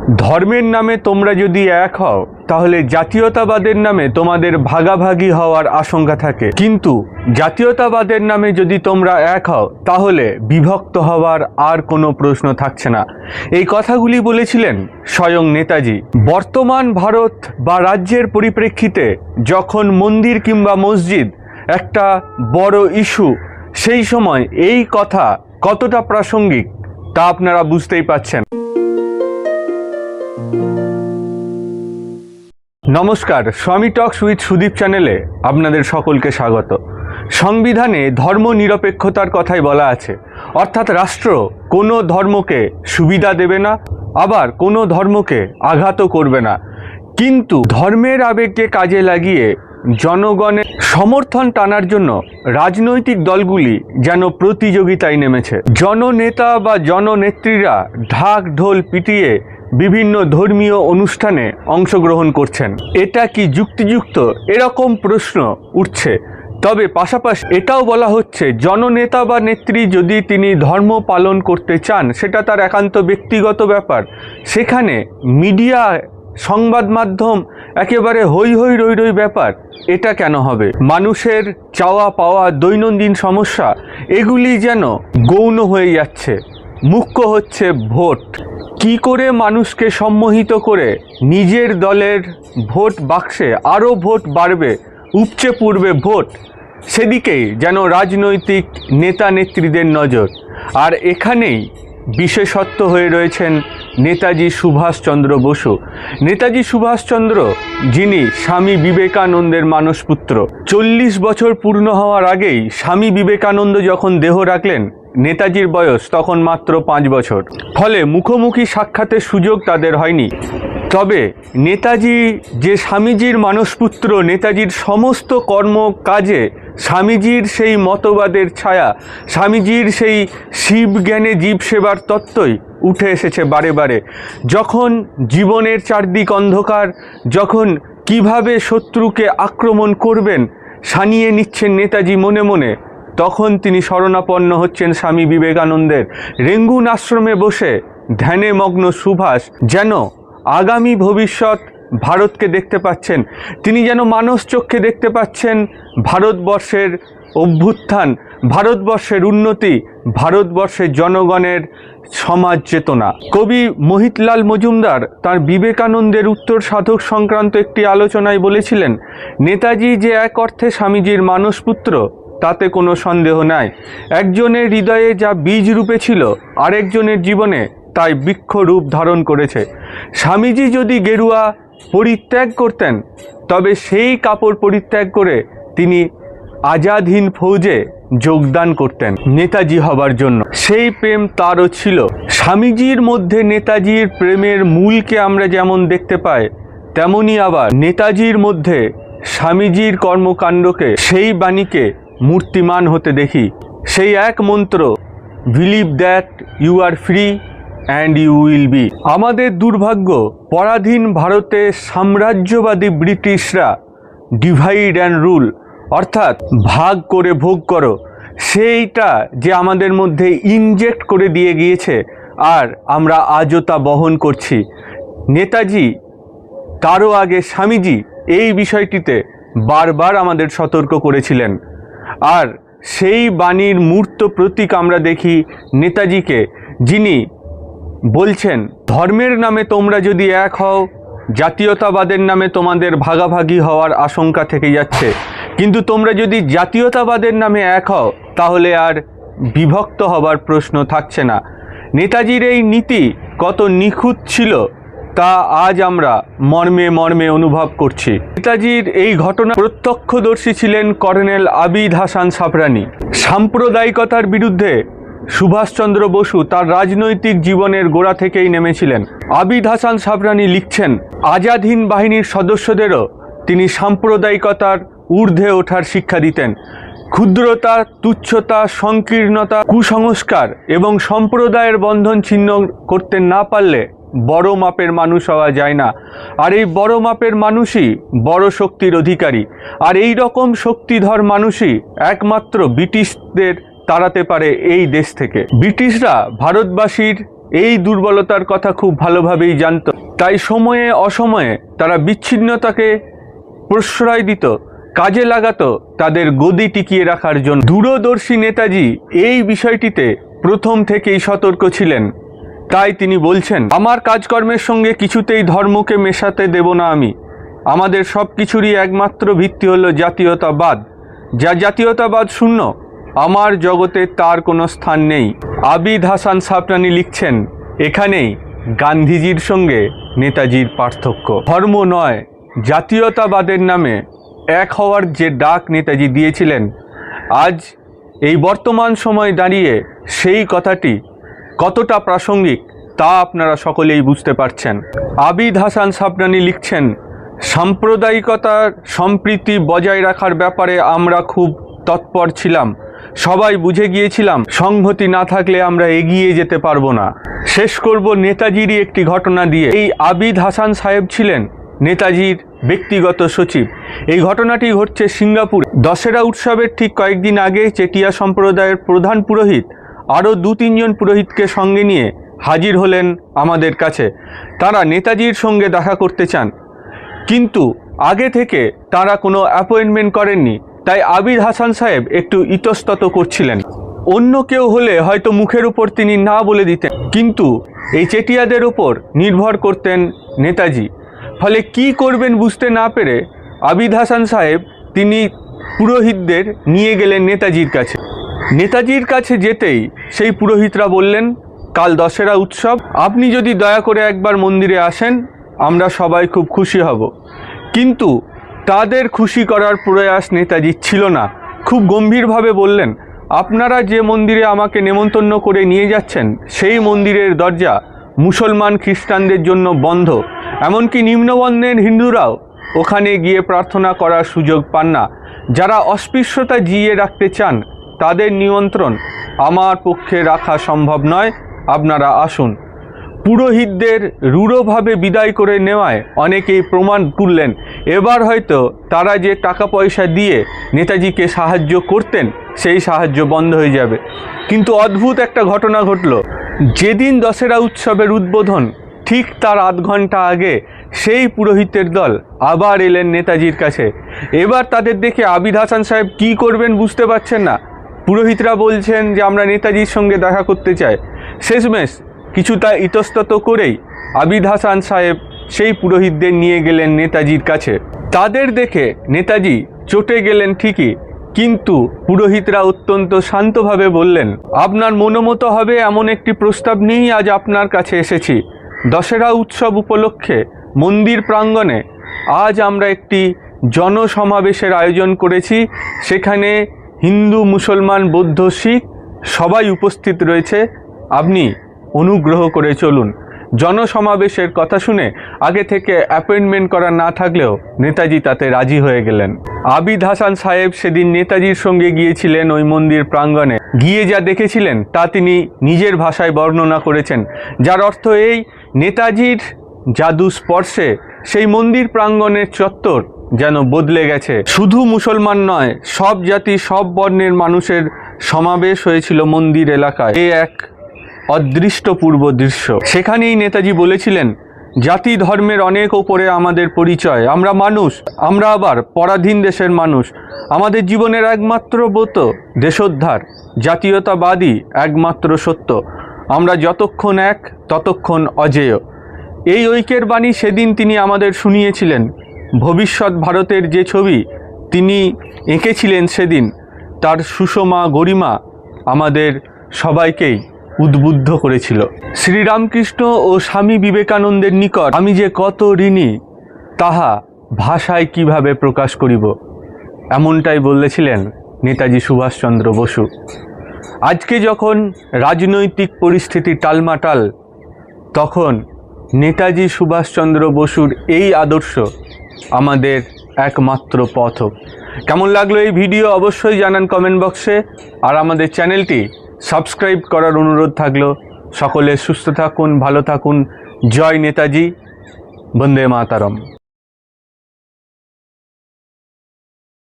ধর্মের নামে তোমরা যদি এক হও তাহলে জাতীয়তাবাদের নামে তোমাদের ভাগাভাগি হওয়ার আশঙ্কা থাকে, কিন্তু জাতীয়তাবাদের নামে যদি তোমরা এক হও তাহলে বিভক্ত হওয়ার আর কোনো প্রশ্ন থাকছে না। এই কথাগুলি বলেছিলেন স্বয়ং নেতাজি। বর্তমান ভারত বা রাজ্যের পরিপ্রেক্ষিতে যখন মন্দির কিংবা মসজিদ একটা বড় ইস্যু, সেই সময় এই কথা কতটা প্রাসঙ্গিক তা আপনারা বুঝতেই পাচ্ছেন। নমস্কার, স্বামী টক্স উইথ সুদীপ চ্যানেলে আপনাদের সকলকে স্বাগত। সংবিধানে ধর্ম নিরপেক্ষতার কথাই বলা আছে, অর্থাৎ রাষ্ট্র কোনো ধর্মকে সুবিধা দেবে না, আবার কোনো ধর্মকে আঘাতও করবে না। কিন্তু ধর্মের আবেগকে কাজে লাগিয়ে জনগণের সমর্থন টানার জন্য রাজনৈতিক দলগুলি যেন প্রতিযোগিতায় নেমেছে। জননেতা বা জননেত্রীরা ঢাক ঢোল পিটিয়ে বিভিন্ন ধর্মীয় অনুষ্ঠানে অংশগ্রহণ করছেন। এটা কি যুক্তিযুক্ত? এরকম প্রশ্ন উঠছে। তবে পাশাপাশি এটাও বলা হচ্ছে, জননেতা বা নেত্রী যদি তিনি ধর্ম পালন করতে চান সেটা তার একান্ত ব্যক্তিগত ব্যাপার। সেখানে মিডিয়া, সংবাদ মাধ্যম একেবারে হই হই রই রই ব্যাপার, এটা কেন হবে? মানুষের চাওয়া পাওয়া, দৈনন্দিন সমস্যা, এগুলি যেন গৌণ হয়ে যাচ্ছে। মুখ্য হচ্ছে ভোট। কি করে মানুষকে সম্মোহিত করে নিজের দলের ভোট বাক্সে আরও ভোট বাড়বে, উপচে পড়বে ভোট, সেদিকেই যেন রাজনৈতিক নেতা নেত্রীদের নজর। আর এখানেই বিশেষত্ব হয়ে রয়েছেন নেতাজি সুভাষচন্দ্র বসু। নেতাজি সুভাষচন্দ্র, যিনি স্বামী বিবেকানন্দের মানসপুত্র। 40 বছর পূর্ণ হওয়ার আগেই স্বামী বিবেকানন্দ যখন দেহ রাখলেন, নেতাজির বয়স তখন মাত্র 5 বছর। ফলে মুখোমুখি সাক্ষাতের সুযোগ তাদের হয়নি। তবে নেতাজি যে স্বামীজির মানসপুত্র, নেতাজির সমস্ত কর্মকাজে স্বামীজির সেই মতবাদের ছায়া, স্বামীজির সেই শিব জ্ঞানে জীব সেবার তত্ত্বই উঠে এসেছে বারে বারে। যখন জীবনের চারদিক অন্ধকার, যখন কিভাবে শত্রুকে আক্রমণ করবেন সানিয়ে নিচ্ছেন নেতাজি মনে মনে, তখন তিনি শরণাপন্ন হচ্ছেন স্বামী বিবেকানন্দের। রেঙ্গুন আশ্রমে বসে ধ্যানে মগ্ন সুভাষ যেন আগামী ভবিষ্যৎ ভারতকে দেখতে পাচ্ছেন। তিনি যেন মানস চক্ষে দেখতে পাচ্ছেন ভারতবর্ষের অভ্যুত্থান, ভারতবর্ষের উন্নতি, ভারতবর্ষের জনগণের সমাজ চেতনা। কবি মোহিতলাল মজুমদার তার বিবেকানন্দের উত্তর সাধক সংক্রান্ত একটি আলোচনায় বলেছিলেন, নেতাজি যে এক অর্থে স্বামীজির মানসপুত্র তাতে কোনো সন্দেহ নাই। একজনের হৃদয়ে যা বীজ রূপে ছিল, আরেকজনের জীবনে তাই বৃক্ষ রূপ ধারণ করেছে। স্বামীজি যদি গেরুয়া পরিত্যাগ করতেন, তবে সেই কাপড় পরিত্যাগ করে তিনি আজাদ হিন্দ ফৌজে যোগদান করতেন নেতাজি হবার জন্য। সেই প্রেম তারও ছিল। স্বামীজির মধ্যে নেতাজির প্রেমের মূলকে আমরা যেমন দেখতে পাই, তেমনি আবার নেতাজির মধ্যে স্বামীজির কর্মকাণ্ডকে, সেই বাণীকে মূর্তিমান হতে দেখি। সেই এক মন্ত্র, believe that you are free and you will be. আমাদের দুর্ভাগ্য, পরাধীন ভারতে সাম্রাজ্যবাদী ব্রিটিশরা ডিভাইড অ্যান্ড রুল, অর্থাৎ ভাগ করে ভোগ করো, সেইটা যে আমাদের মধ্যে ইনজেক্ট করে দিয়ে গিয়েছে, আর আমরা আজও তা বহন করছি। নেতাজি, তারও আগে স্বামীজি এই বিষয়টিতে বারবার আমাদের সতর্ক করেছিলেন। আর সেই বাণীর মূর্ত প্রতীক আমরা দেখি নেতাজিকে, যিনি বলছেন, ধর্মের নামে তোমরা যদি এক হও, জাতীয়তাবাদের নামে তোমাদের ভাগাভাগি হওয়ার আশঙ্কা থেকে যাচ্ছে, কিন্তু তোমরা যদি জাতীয়তাবাদের নামে এক হও তাহলে আর বিভক্ত হবার প্রশ্ন থাকছে না। নেতাজির এই নীতি কত নিখুঁত ছিল তা আজ আমরা মর্মে মর্মে অনুভব করছি। নেতাজির এই ঘটনা প্রত্যক্ষদর্শী ছিলেন কর্নেল আবিদ হাসান সাফরানি। সাম্প্রদায়িকতার বিরুদ্ধে সুভাষচন্দ্র বসু তার রাজনৈতিক জীবনের গোড়া থেকেই নেমেছিলেন। আবিদ হাসান সাফরানি লিখছেন, আজাদ হিন্দ বাহিনীর সদস্যদেরও তিনি সাম্প্রদায়িকতার ঊর্ধ্বে ওঠার শিক্ষা দিতেন। ক্ষুদ্রতা, তুচ্ছতা, সংকীর্ণতা, কুসংস্কার এবং সম্প্রদায়ের বন্ধন ছিন্ন করতে না পারলে বড় মাপের মানুষ হওয়া যায় না। আর এই বড় মাপের মানুষই বড় শক্তির অধিকারী। আর এই রকম শক্তিধর মানুষই একমাত্র ব্রিটিশদের তাড়াতে পারে এই দেশ থেকে। ব্রিটিশরা ভারতবাসীর এই দুর্বলতার কথা খুব ভালোভাবেই জানত। তাই সময়ে অসময়ে তারা বিচ্ছিন্নতাকে প্রশ্রয় দিত, কাজে লাগাতো তাদের গদি টিকিয়ে রাখার জন্য। দূরদর্শী নেতাজি এই বিষয়টিতে প্রথম থেকেই সতর্ক ছিলেন। তাই তিনি বলছেন, আমার কাজকর্মের সঙ্গে কিছুতেই ধর্মকে মেশাতে দেব না আমি। আমাদের সব কিছুরই একমাত্র ভিত্তি হলো জাতীয়তাবাদ। যা জাতীয়তাবাদ শূন্য, আমার জগতে তার কোনো স্থান নেই। আবিদ হাসান সাবরানি লিখছেন, এখানেই গান্ধীজির সঙ্গে নেতাজির পার্থক্য। ধর্ম নয়, জাতীয়তাবাদের নামে এক হওয়ার যে ডাক নেতাজি দিয়েছিলেন, আজ এই বর্তমান সময় দাঁড়িয়ে সেই কথাটি কতটা প্রাসঙ্গিক তা আপনারা সকলেই বুঝতে পারছেন। আবিদ হাসান সাবরানি লিখছেন, সাম্প্রদায়িকতার সম্প্রীতি বজায় রাখার ব্যাপারে আমরা খুব তৎপর ছিলাম। সবাই বুঝে গিয়েছিলাম সংহতি না থাকলে আমরা এগিয়ে যেতে পারবো না। শেষ করব নেতাজিরই একটি ঘটনা দিয়ে। এই আবিদ হাসান সাহেব ছিলেন নেতাজির ব্যক্তিগত সচিব। এই ঘটনাটি ঘটছে সিঙ্গাপুরে। দশেরা উৎসবের ঠিক কয়েকদিন আগে চেটিয়া সম্প্রদায়ের প্রধান পুরোহিত আরও 2-3 জন পুরোহিতকে সঙ্গে নিয়ে হাজির হলেন আমাদের কাছে। তারা নেতাজির সঙ্গে দেখা করতে চান, কিন্তু আগে থেকে তারা কোনো অ্যাপয়েন্টমেন্ট করেননি। তাই আবিদ হাসান সাহেব একটু ইতস্তত করছিলেন। অন্য কেউ হলে হয়তো মুখের উপর তিনি না বলে দিতেন, কিন্তু এই চেটিয়াদের উপর নির্ভর করতেন নেতাজি। ফলে কি করবেন বুঝতে না পেরে আবিদ হাসান সাহেব তিনি পুরোহিতদের নিয়ে গেলেন নেতাজির কাছে। নেতাজির কাছে যেতেই সেই পুরোহিতরা বললেন, কাল দশেরা উৎসব, আপনি যদি দয়া করে একবার মন্দিরে আসেন আমরা সবাই খুব খুশি হব। কিন্তু তাদের খুশি করার প্রয়াস নেতাজির ছিল না। খুব গম্ভীরভাবে বললেন, আপনারা যে মন্দিরে আমাকে নেমন্তন্ন করে নিয়ে যাচ্ছেন সেই মন্দিরের দরজা মুসলমান খ্রিস্টানদের জন্য বন্ধ। এমনকি নিম্নবর্ণের হিন্দুরাও ওখানে গিয়ে প্রার্থনা করার সুযোগ পান না। যারা অস্পৃশ্যতা জিইয়ে রাখতে চান তাদের নিয়ন্ত্রণ আমার পক্ষে রাখা সম্ভব নয়, আপনারা আসুন। পুরোহিতদের রূঢ়ভাবে বিদায় করে নেওয়ায় অনেকেই প্রমাণ তুললেন এবার হয়তো তারা যে টাকা পয়সা দিয়ে নেতাজিকে সাহায্য করতেন সেই সাহায্য বন্ধ হয়ে যাবে। কিন্তু অদ্ভুত একটা ঘটনা ঘটল। যেদিন দশেরা উৎসবের উদ্বোধন, ঠিক তার আধ ঘন্টা আগে সেই পুরোহিতের দল আবার এলেন নেতাজির কাছে। এবার তাদের দেখে আবিদ হাসান সাহেব কী করবেন বুঝতে পারছেন না। পুরোহিতরা বলছেন যে আমরা নেতাজির সঙ্গে দেখা করতে চাই। শেষমেশ কিছুটা ইতস্তত করেই আবিদ হাসান সাহেব সেই পুরোহিতদের নিয়ে গেলেন নেতাজির কাছে। তাদের দেখে নেতাজি চটে গেলেন ঠিকই, কিন্তু পুরোহিতরা অত্যন্ত শান্তভাবে বললেন, আপনার মনোমতো হবে এমন একটি প্রস্তাব নিয়েই আজ আপনার কাছে এসেছি। দশেরা উৎসব উপলক্ষে মন্দির প্রাঙ্গণে আজ আমরা একটি জনসমাবেশের আয়োজন করেছি। সেখানে হিন্দু, মুসলমান, বৌদ্ধ, শিখ সবাই উপস্থিত রয়েছে। আপনি অনুগ্রহ করে চলুন। জনসমাবেশের কথা শুনে আগে থেকে অ্যাপয়েন্টমেন্ট করা না থাকলেও নেতাজি তাতে রাজি হয়ে গেলেন। আবিদ হাসান সাহেব সেদিন নেতাজির সঙ্গে গিয়েছিলেন ওই মন্দির প্রাঙ্গণে। গিয়ে যা দেখেছিলেন তা তিনি নিজের ভাষায় বর্ণনা করেছেন, যার অর্থ এই, নেতাজির জাদু স্পর্শে সেই মন্দির প্রাঙ্গণের চত্বর যেন বদলে গেছে। শুধু মুসলমান নয়, সব জাতি, সব বর্ণের মানুষের সমাবেশ হয়েছিল মন্দির এলাকায়। এ এক অদৃষ্টপূর্ব দৃশ্য। সেখানেই নেতাজি বলেছিলেন, জাতি ধর্মের অনেক ওপরে আমাদের পরিচয়। আমরা মানুষ, আমরা আবার পরাধীন দেশের মানুষ। আমাদের জীবনের একমাত্র ব্রত দেশোদ্ধার। জাতীয়তাবাদী একমাত্র সত্য। আমরা যতক্ষণ এক ততক্ষণ অজেয়। এই ঐক্যের বাণী সেদিন তিনি আমাদের শুনিয়েছিলেন। ভবিষ্যৎ ভারতের যে ছবি তিনি এঁকেছিলেন সেদিন, তার সুষমা গরিমা আমাদের সবাইকেই উদ্বুদ্ধ করেছিল। শ্রীরামকৃষ্ণ ও স্বামী বিবেকানন্দের নিকট আমি যে কত ঋণী তাহা ভাষায় কিভাবে প্রকাশ করিব, এমনটাই বলেছিলেন নেতাজি সুভাষচন্দ্র বসু। আজকে যখন রাজনৈতিক পরিস্থিতি টালমাটাল, তখন নেতাজি সুভাষচন্দ্র বসুর এই আদর্শ আমাদের একমাত্র পথ। কেমন লাগলো এই ভিডিও অবশ্যই জানান কমেন্ট বক্সে। আর আমাদের চ্যানেলটি সাবস্ক্রাইব করার অনুরোধ থাকলো। সকলে সুস্থ থাকুন, ভালো থাকুন। জয় নেতাজি, বন্দে মাতরম।